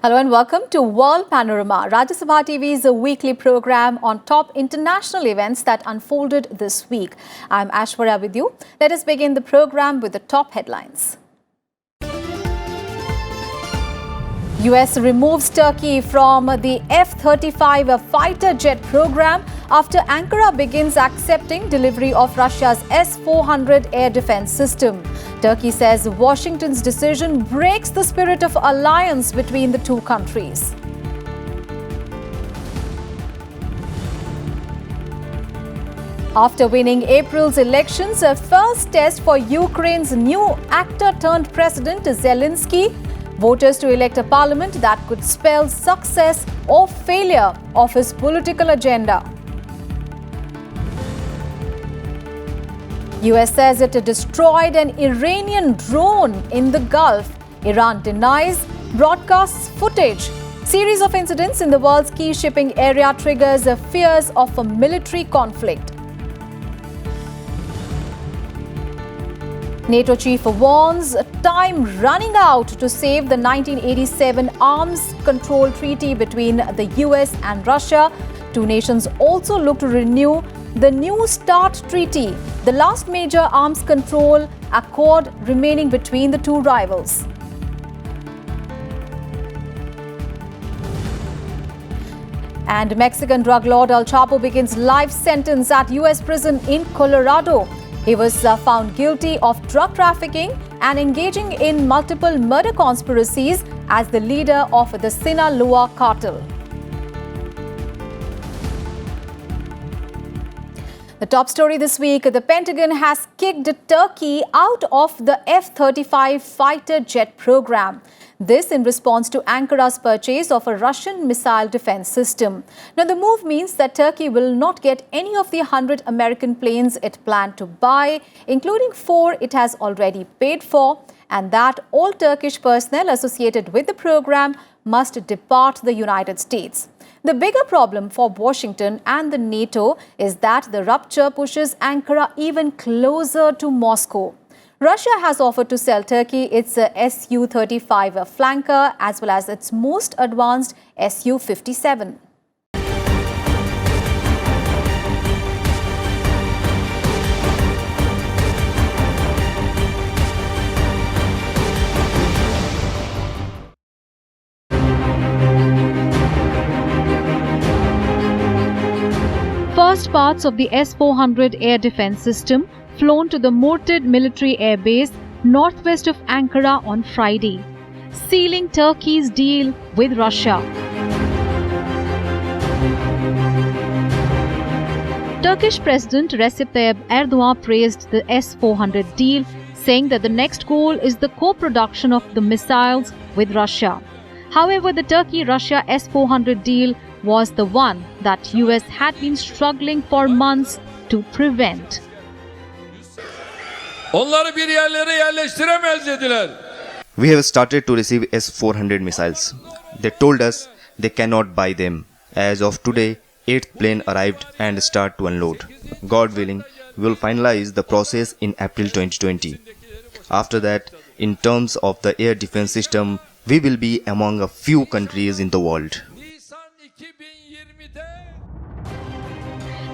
Hello and welcome to World Panorama, Rajya Sabha TV's weekly program on top international events that unfolded this week. I'm Aishwarya with you. Let us begin the program with the top headlines. US removes Turkey from the F-35 fighter jet program after Ankara begins accepting delivery of Russia's S-400 air defense system. Turkey says Washington's decision breaks the spirit of alliance between the two countries. After winning April's elections, a first test for Ukraine's new actor-turned-president Zelensky, voters to elect a parliament that could spell success or failure of his political agenda. US says it destroyed an Iranian drone in the Gulf. Iran denies, broadcasts footage. Series of incidents in the world's key shipping area triggers fears of a military conflict. NATO chief warns time running out to save the 1987 arms control treaty between the US and Russia. Two nations also look to renew the New START treaty, the last major arms control accord remaining between the two rivals. And Mexican drug lord El Chapo begins life sentence at US prison in Colorado. He was found guilty of drug trafficking and engaging in multiple murder conspiracies as the leader of the Sinaloa cartel. The top story this week, the Pentagon has kicked Turkey out of the F-35 fighter jet program. This in response to Ankara's purchase of a Russian missile defense system. Now, the move means that Turkey will not get any of the 100 American planes it planned to buy, including 4 it has already paid for, and that all Turkish personnel associated with the program must depart the United States. The bigger problem for Washington and the NATO is that the rupture pushes Ankara even closer to Moscow. Russia has offered to sell Turkey its Su-35 flanker as well as its most advanced Su-57. First parts of the S-400 air defense system flown to the Morted military air base northwest of Ankara on Friday, sealing Turkey's deal with Russia. Turkish President Recep Tayyip Erdogan praised the S-400 deal, saying that the next goal is the co-production of the missiles with Russia. However, the Turkey-Russia S-400 deal was the one that US had been struggling for months to prevent. We have started to receive S-400 missiles. They told us they cannot buy them. As of today, 8th plane arrived and start to unload. God willing, we will finalize the process in April 2020. After that, in terms of the air defense system, we will be among a few countries in the world.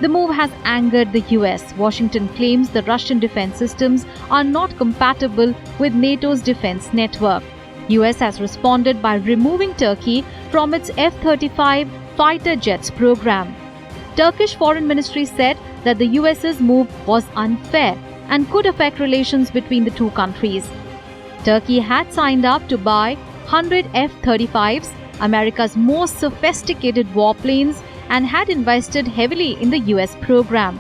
The move has angered the US. Washington claims the Russian defense systems are not compatible with NATO's defense network. US has responded by removing Turkey from its F-35 fighter jets program. Turkish Foreign Ministry said that the US's move was unfair and could affect relations between the two countries. Turkey had signed up to buy 100 F-35s, America's most sophisticated warplanes, and had invested heavily in the US program.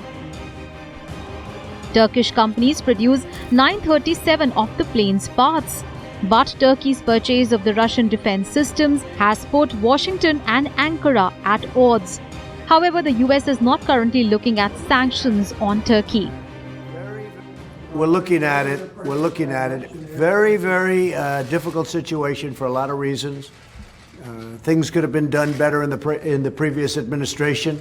Turkish companies produce 937 of the plane's parts. But Turkey's purchase of the Russian defense systems has put Washington and Ankara at odds. However, the US is not currently looking at sanctions on Turkey. We're looking at it. Very, very difficult situation for a lot of reasons. Things could have been done better in the previous administration.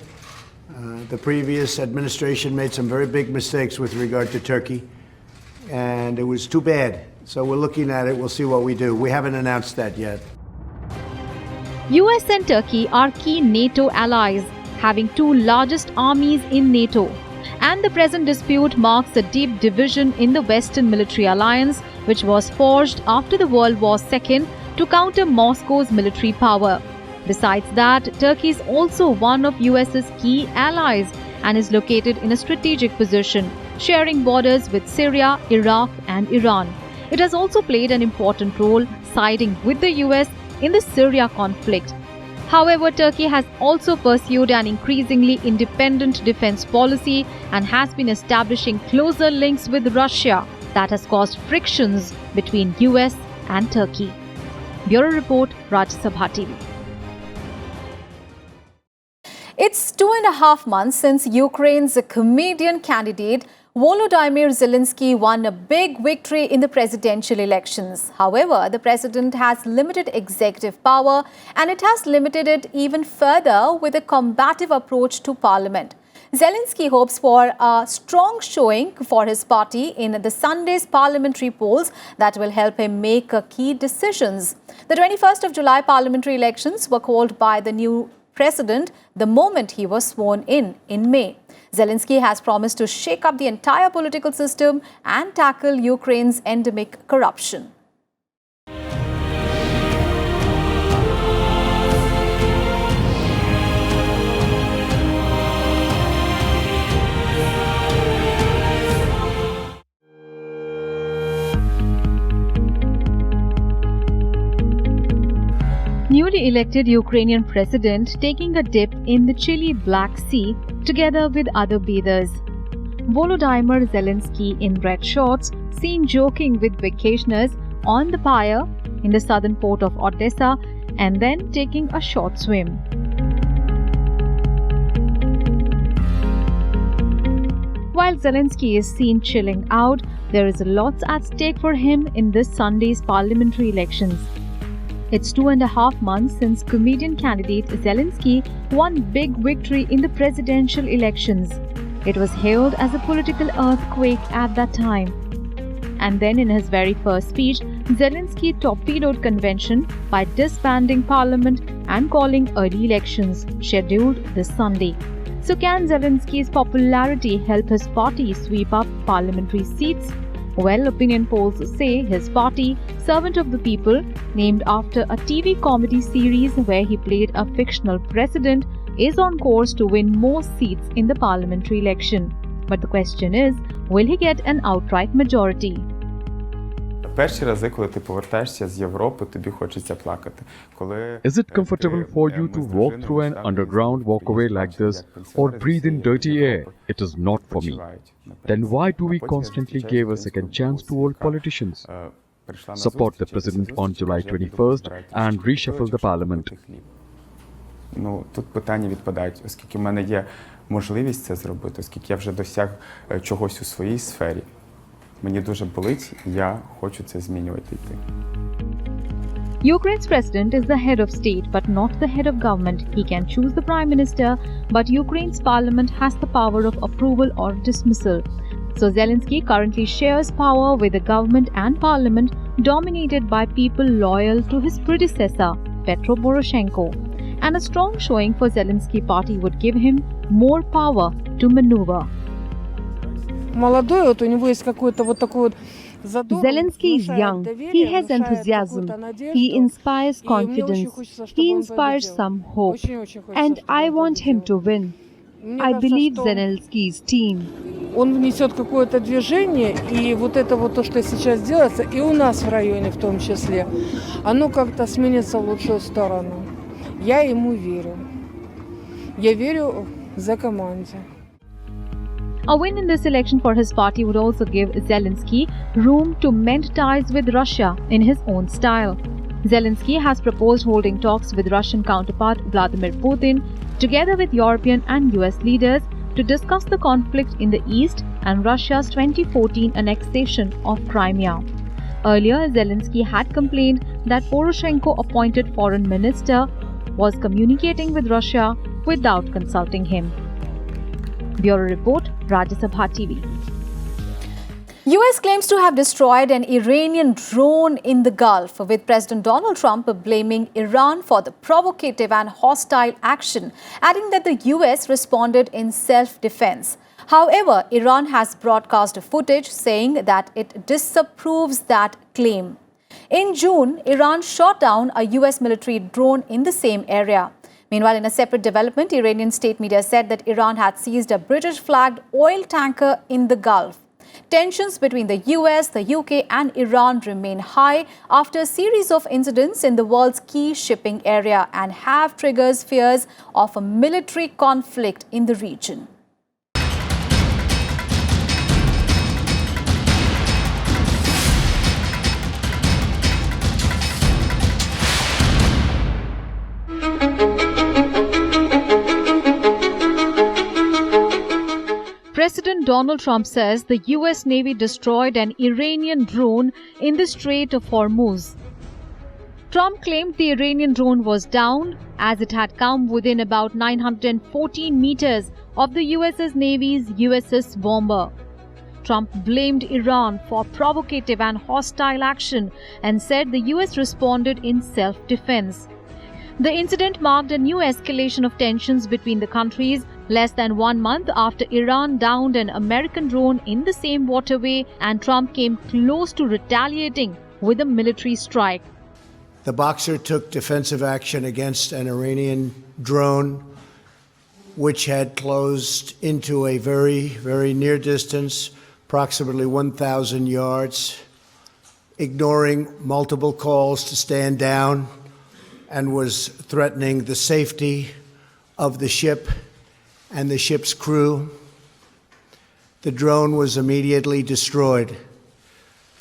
The previous administration made some very big mistakes with regard to Turkey, and it was too bad. So we're looking at it. We'll see what we do. We haven't announced that yet. US and Turkey are key NATO allies, having two largest armies in NATO. And the present dispute marks a deep division in the Western military alliance, which was forged after the World War II to counter Moscow's military power. Besides that, Turkey is also one of US's key allies and is located in a strategic position, sharing borders with Syria, Iraq and Iran. It has also played an important role siding with the US in the Syria conflict. However, Turkey has also pursued an increasingly independent defense policy and has been establishing closer links with Russia that has caused frictions between US and Turkey. Bureau Report, Rajya Sabha TV. It's 2.5 months since Ukraine's comedian candidate Volodymyr Zelensky won a big victory in the presidential elections. However, the president has limited executive power and it has limited it even further with a combative approach to parliament. Zelensky hopes for a strong showing for his party in the Sunday's parliamentary polls that will help him make key decisions. The 21st of July parliamentary elections were called by the new president the moment he was sworn in May. Zelensky has promised to shake up the entire political system and tackle Ukraine's endemic corruption. Newly elected Ukrainian president taking a dip in the chilly Black Sea together with other bathers. Volodymyr Zelensky in red shorts seen joking with vacationers on the pier in the southern port of Odessa and then taking a short swim. While Zelensky is seen chilling out, there is lots at stake for him in this Sunday's parliamentary elections. It's 2.5 months since comedian candidate Zelensky won big victory in the presidential elections. It was hailed as a political earthquake at that time. And then in his very first speech, Zelensky torpedoed convention by disbanding parliament and calling early elections scheduled this Sunday. So can Zelensky's popularity help his party sweep up parliamentary seats? Well, opinion polls say his party, Servant of the People, named after a TV comedy series where he played a fictional president, is on course to win more seats in the parliamentary election. But the question is, will he get an outright majority? Перші рази, коли ти повертаєшся з Європи, тобі хочеться плакати. Is it comfortable for you to walk through an underground walkway like this or breathe in dirty air? It is not for me. Then why do we constantly give a second chance to old politicians? Support the president on July 21st and reshuffle the parliament. Ну, тут питання відпадають, оскільки в мене є можливість це зробити, оскільки я вже досяг чогось у своїй сфері. Мені дуже болить, я хочу це змінювати йти. Ukraine's president is the head of state but not the head of government. He can choose the prime minister, but Ukraine's parliament has the power of approval or dismissal. So Zelensky currently shares power with the government and parliament dominated by people loyal to his predecessor, Petro Poroshenko. And a strong showing for Zelensky party would give him more power to maneuver. Молодой, вот у него есть какой-то вот такой вот задор. Zelensky is young. He has enthusiasm. He inspires confidence. He inspires some hope. And I want him to win. I believe Zelensky's team. Он внесет какое-то движение, и вот это вот то, что сейчас делается, и у нас в районе в том числе, оно как-то сменится в лучшую сторону. Я ему верю. Я верю за команде. A win in this election for his party would also give Zelensky room to mend ties with Russia in his own style. Zelensky has proposed holding talks with Russian counterpart Vladimir Putin, together with European and US leaders, to discuss the conflict in the East and Russia's 2014 annexation of Crimea. Earlier, Zelensky had complained that Poroshenko-appointed foreign minister was communicating with Russia without consulting him. Bureau Report, Rajya Sabha TV. US claims to have destroyed an Iranian drone in the Gulf, with President Donald Trump blaming Iran for the provocative and hostile action, adding that the US responded in self-defense. However, Iran has broadcast footage saying that it disapproves that claim. In June, Iran shot down a US military drone in the same area. Meanwhile, in a separate development, Iranian state media said that Iran had seized a British-flagged oil tanker in the Gulf. Tensions between the US, the UK and Iran remain high after a series of incidents in the world's key shipping area and have triggered fears of a military conflict in the region. President Donald Trump says the US Navy destroyed an Iranian drone in the Strait of Hormuz. Trump claimed the Iranian drone was downed as it had come within about 914 meters of the US Navy's USS Bomber. Trump blamed Iran for provocative and hostile action and said the US responded in self-defense. The incident marked a new escalation of tensions between the countries less than 1 month after Iran downed an American drone in the same waterway and Trump came close to retaliating with a military strike. The boxer took defensive action against an Iranian drone which had closed into a very, very near distance, approximately 1,000 yards, ignoring multiple calls to stand down, and was threatening the safety of the ship and the ship's crew. The drone was immediately destroyed.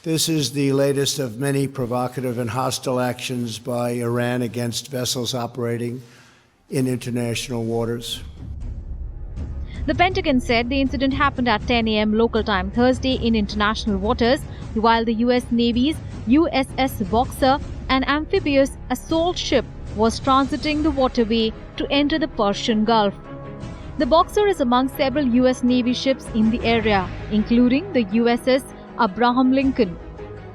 This is the latest of many provocative and hostile actions by Iran against vessels operating in international waters. The Pentagon said the incident happened at 10 a.m. local time Thursday in international waters, while the US Navy's USS Boxer, an amphibious assault ship, was transiting the waterway to enter the Persian Gulf. The Boxer is among several US Navy ships in the area, including the USS Abraham Lincoln.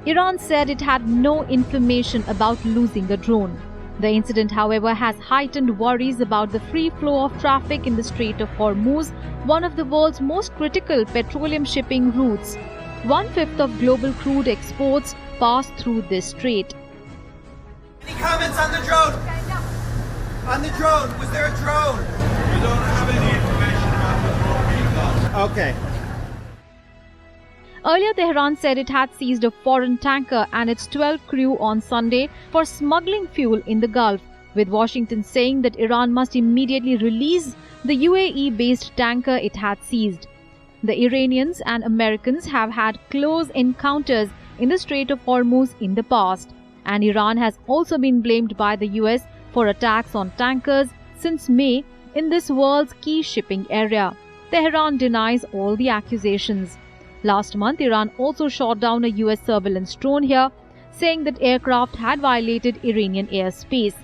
Iran said it had no information about losing the drone. The incident, however, has heightened worries about the free flow of traffic in the Strait of Hormuz, one of the world's most critical petroleum shipping routes. 1/5 of global crude exports pass through this strait. Any comments on the drone? On the drone, was there a drone? We don't have any information about the drone. Okay. Earlier, Tehran said it had seized a foreign tanker and its 12 crew on Sunday for smuggling fuel in the Gulf, with Washington saying that Iran must immediately release the UAE-based tanker it had seized. The Iranians and Americans have had close encounters in the Strait of Hormuz in the past, and Iran has also been blamed by the US for attacks on tankers since May in this world's key shipping area. Tehran denies all the accusations. Last month, Iran also shot down a US surveillance drone here, saying that aircraft had violated Iranian airspace.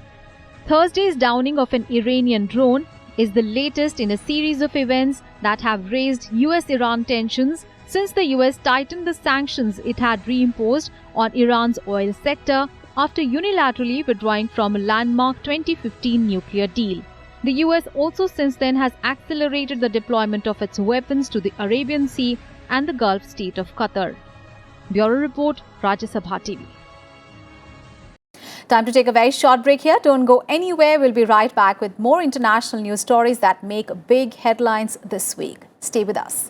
Thursday's downing of an Iranian drone is the latest in a series of events that have raised US-Iran tensions since the US tightened the sanctions it had reimposed on Iran's oil sector after unilaterally withdrawing from a landmark 2015 nuclear deal. The US also since then has accelerated the deployment of its weapons to the Arabian Sea and the Gulf state of Qatar. Bureau Report, Rajya Sabha TV. Time to take a very short break here. Don't go anywhere. We'll be right back with more international news stories that make big headlines this week. Stay with us.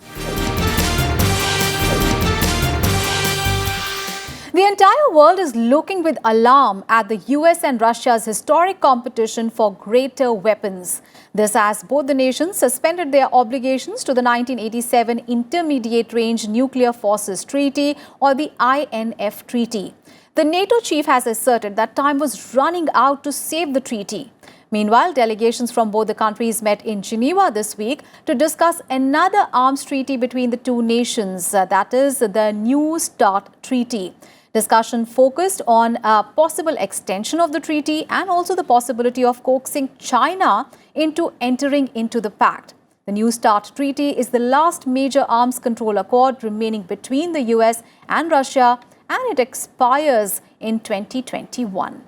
The entire world is looking with alarm at the US and Russia's historic competition for greater weapons. This as both the nations suspended their obligations to the 1987 Intermediate Range Nuclear Forces Treaty, or the INF Treaty. The NATO chief has asserted that time was running out to save the treaty. Meanwhile, delegations from both the countries met in Geneva this week to discuss another arms treaty between the two nations, that is the New START Treaty. Discussion focused on a possible extension of the treaty and also the possibility of coaxing China into entering into the pact. The New START treaty is the last major arms control accord remaining between the US and Russia, and it expires in 2021.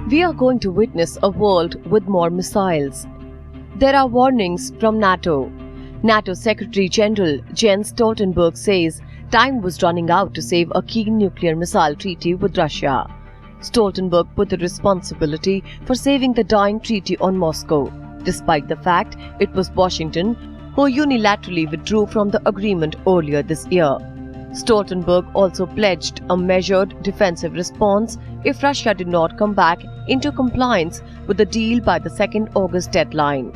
We are going to witness a world with more missiles. There are warnings from NATO. NATO Secretary General Jens Stoltenberg says time was running out to save a key nuclear missile treaty with Russia. Stoltenberg put the responsibility for saving the dying treaty on Moscow, despite the fact it was Washington who unilaterally withdrew from the agreement earlier this year. Stoltenberg also pledged a measured defensive response if Russia did not come back into compliance with the deal by the 2nd August deadline.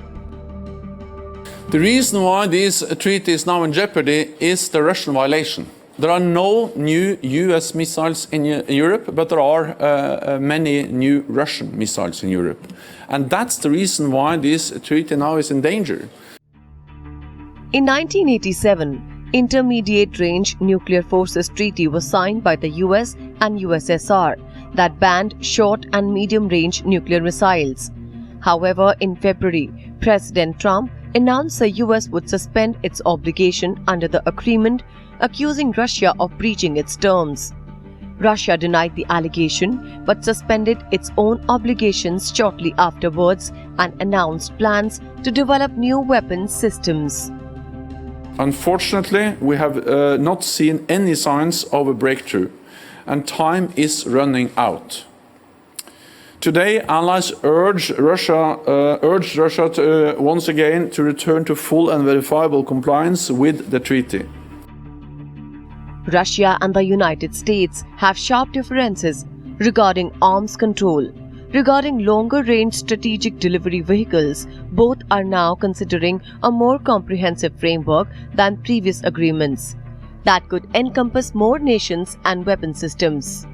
The reason why this treaty is now in jeopardy is the Russian violation. There are no new US missiles in Europe, but there are many new Russian missiles in Europe. And that's the reason why this treaty now is in danger. In 1987, Intermediate Range Nuclear Forces Treaty was signed by the US and USSR that banned short and medium-range nuclear missiles. However, in February, President Trump announced the US would suspend its obligation under the agreement, accusing Russia of breaching its terms. Russia denied the allegation but suspended its own obligations shortly afterwards and announced plans to develop new weapons systems. Unfortunately, we have not seen any signs of a breakthrough, and time is running out. Today, allies urged Russia to, once again to return to full and verifiable compliance with the treaty. Russia and the United States have sharp differences regarding arms control. Regarding longer-range strategic delivery vehicles, both are now considering a more comprehensive framework than previous agreements that could encompass more nations and weapon systems.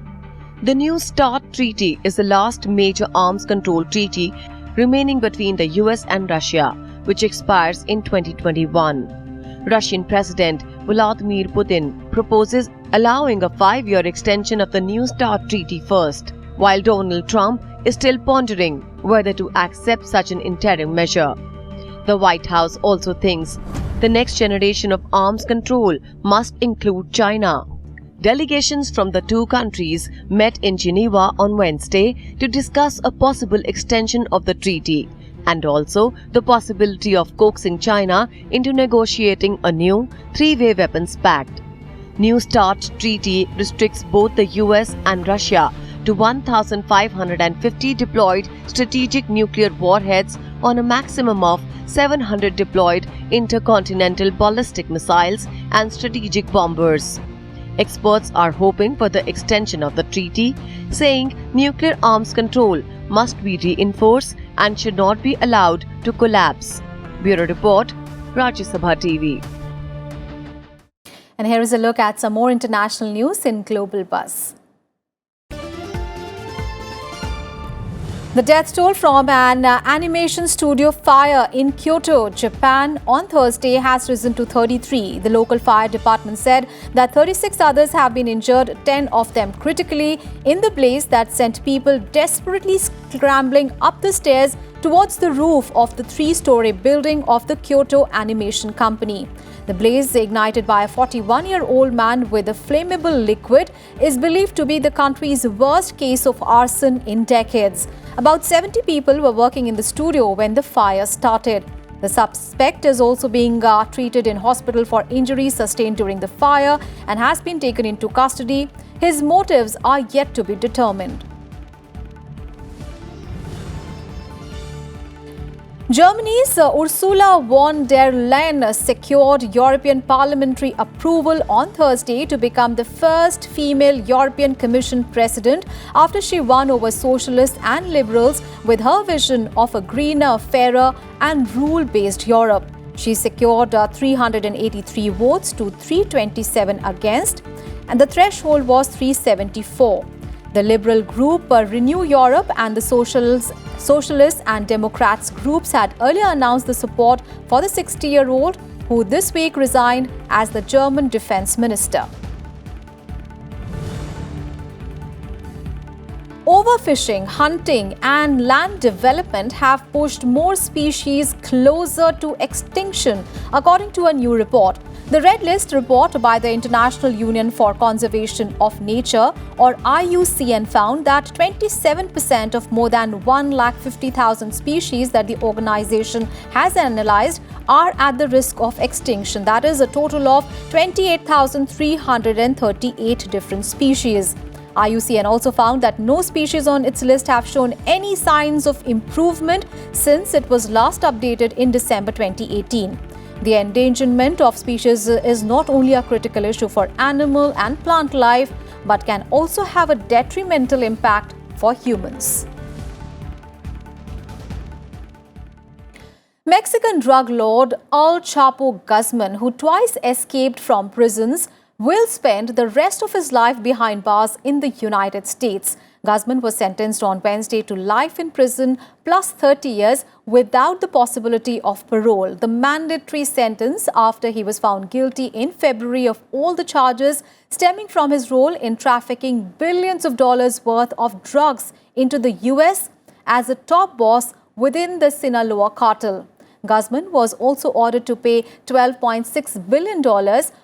The New START treaty is the last major arms control treaty remaining between the US and Russia, which expires in 2021. Russian President Vladimir Putin proposes allowing a 5-year extension of the New START treaty first, while Donald Trump is still pondering whether to accept such an interim measure. The White House also thinks the next generation of arms control must include China. Delegations from the two countries met in Geneva on Wednesday to discuss a possible extension of the treaty and also the possibility of coaxing China into negotiating a new three-way weapons pact. New START treaty restricts both the US and Russia to 1,550 deployed strategic nuclear warheads on a maximum of 700 deployed intercontinental ballistic missiles and strategic bombers. Experts are hoping for the extension of the treaty, saying nuclear arms control must be reinforced and should not be allowed to collapse. Bureau Report, Rajya Sabha TV. And here is a look at some more international news in Global Buzz. The death toll from an animation studio fire in Kyoto, Japan on Thursday has risen to 33. The local fire department said that 36 others have been injured, 10 of them critically, in the blaze that sent people desperately scrambling up the stairs towards the roof of the 3-story building of the Kyoto Animation Company. The blaze, ignited by a 41-year-old man with a flammable liquid, is believed to be the country's worst case of arson in decades. About 70 people were working in the studio when the fire started. The suspect is also being treated in hospital for injuries sustained during the fire and has been taken into custody. His motives are yet to be determined. Germany's Ursula von der Leyen secured European parliamentary approval on Thursday to become the first female European Commission president after she won over socialists and liberals with her vision of a greener, fairer and rule-based Europe. She secured 383 votes to 327 against, and the threshold was 374. The liberal group Renew Europe and the Socialists and Democrats groups had earlier announced the support for the 60-year-old, who this week resigned as the German defense minister. Overfishing, hunting and land development have pushed more species closer to extinction, according to a new report. The Red List report by the International Union for Conservation of Nature, or IUCN, found that 27% of more than 150,000 species that the organization has analyzed are at the risk of extinction. That is a total of 28,338 different species. IUCN also found that no species on its list have shown any signs of improvement since it was last updated in December 2018. The endangerment of species is not only a critical issue for animal and plant life, but can also have a detrimental impact for humans. Mexican drug lord El Chapo Guzman, who twice escaped from prisons, will spend the rest of his life behind bars in the United States. Guzman was sentenced on Wednesday to life in prison plus 30 years without the possibility of parole. The mandatory sentence after he was found guilty in February of all the charges stemming from his role in trafficking billions of dollars worth of drugs into the US as a top boss within the Sinaloa cartel. Guzman was also ordered to pay $12.6 billion,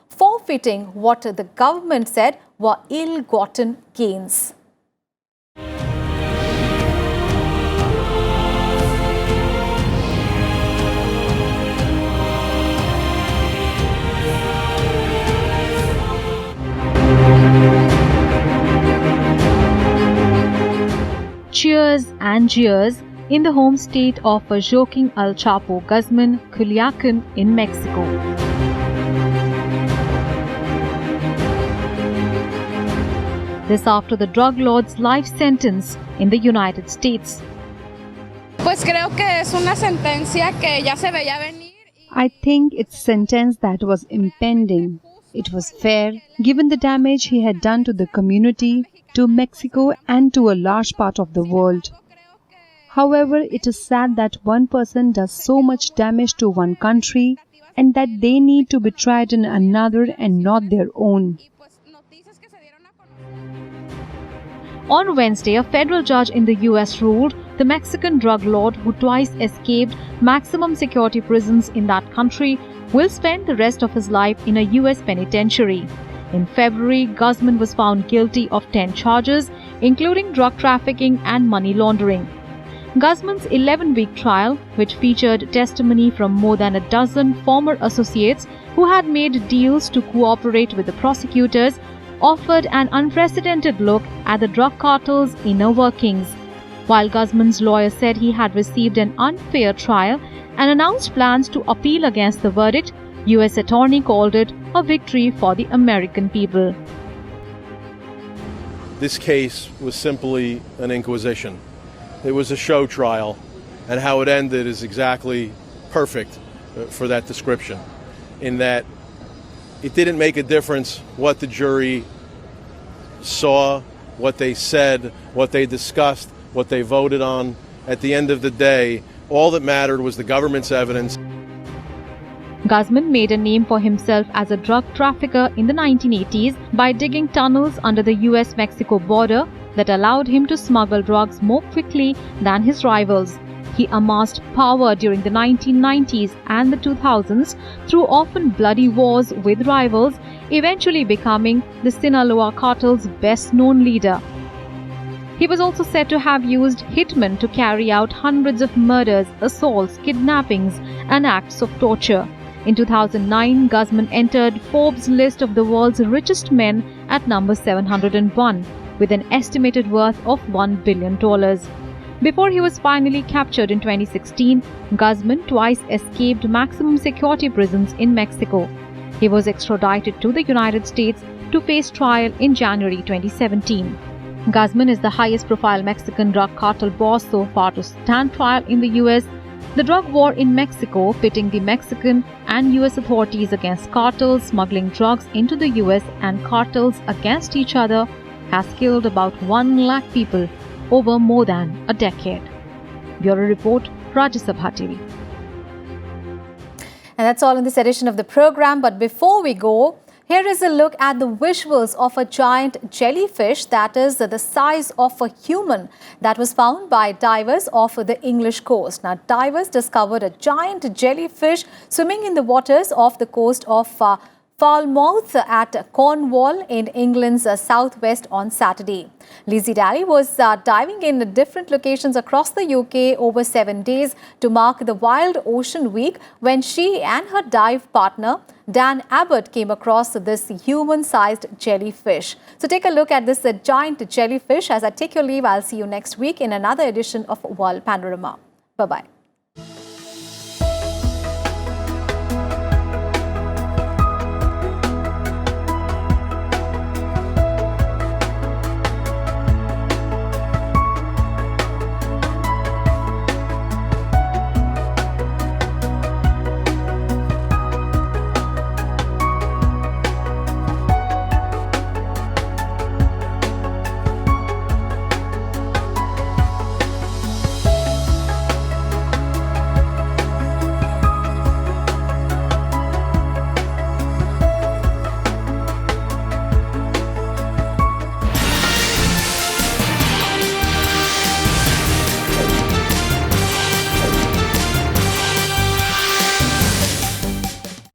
forfeiting what the government said were ill-gotten gains. Cheers and jeers in the home state of Joaquin El Chapo Guzman, Culiacan in Mexico. This after the drug lord's life sentence in the United States. Pues creo que es una sentencia que ya se veía venir. I think it's a sentence that was impending. It was fair, given the damage he had done to the community, to Mexico and to a large part of the world. However, it is sad that one person does so much damage to one country and that they need to be tried in another and not their own. On Wednesday, a federal judge in the US ruled the Mexican drug lord, who twice escaped maximum security prisons in that country, will spend the rest of his life in a US penitentiary. In February, Guzman was found guilty of 10 charges, including drug trafficking and money laundering. Guzman's 11-week trial, which featured testimony from more than a dozen former associates who had made deals to cooperate with the prosecutors, offered an unprecedented look at the drug cartel's inner workings. While Guzman's lawyer said he had received an unfair trial and announced plans to appeal against the verdict, U.S. Attorney called it a victory for the American people. This case was simply an inquisition. It was a show trial, and how it ended is exactly perfect for that description, in that it didn't make a difference what the jury saw, what they said, what they discussed, what they voted on. At the end of the day, all that mattered was the government's evidence. Guzman made a name for himself as a drug trafficker in the 1980s by digging tunnels under the US-Mexico border that allowed him to smuggle drugs more quickly than his rivals. He amassed power during the 1990s and the 2000s through often bloody wars with rivals, eventually becoming the Sinaloa cartel's best-known leader. He was also said to have used hitmen to carry out hundreds of murders, assaults, kidnappings, and acts of torture. In 2009, Guzman entered Forbes' list of the world's richest men at number 701, with an estimated worth of $1 billion. Before he was finally captured in 2016, Guzman twice escaped maximum security prisons in Mexico. He was extradited to the United States to face trial in January 2017. Guzman is the highest-profile Mexican drug cartel boss so far to stand trial in the US. The drug war in Mexico, pitting the Mexican and US authorities against cartels smuggling drugs into the US and cartels against each other, has killed about 1 lakh people over more than a decade. Bureau Report, Rajya Sabha TV. And that's all in this edition of the program. But before we go, here is a look at the visuals of a giant jellyfish that is the size of a human that was found by divers off the English coast. Now, divers discovered a giant jellyfish swimming in the waters off the coast of Falmouth at Cornwall in England's southwest on Saturday. Lizzie Daly was diving in different locations across the UK over 7 days to mark the Wild Ocean Week when she and her dive partner Dan Abbott came across this human-sized jellyfish. So take a look at this giant jellyfish. As I take your leave, I'll see you next week in another edition of World Panorama. Bye-bye.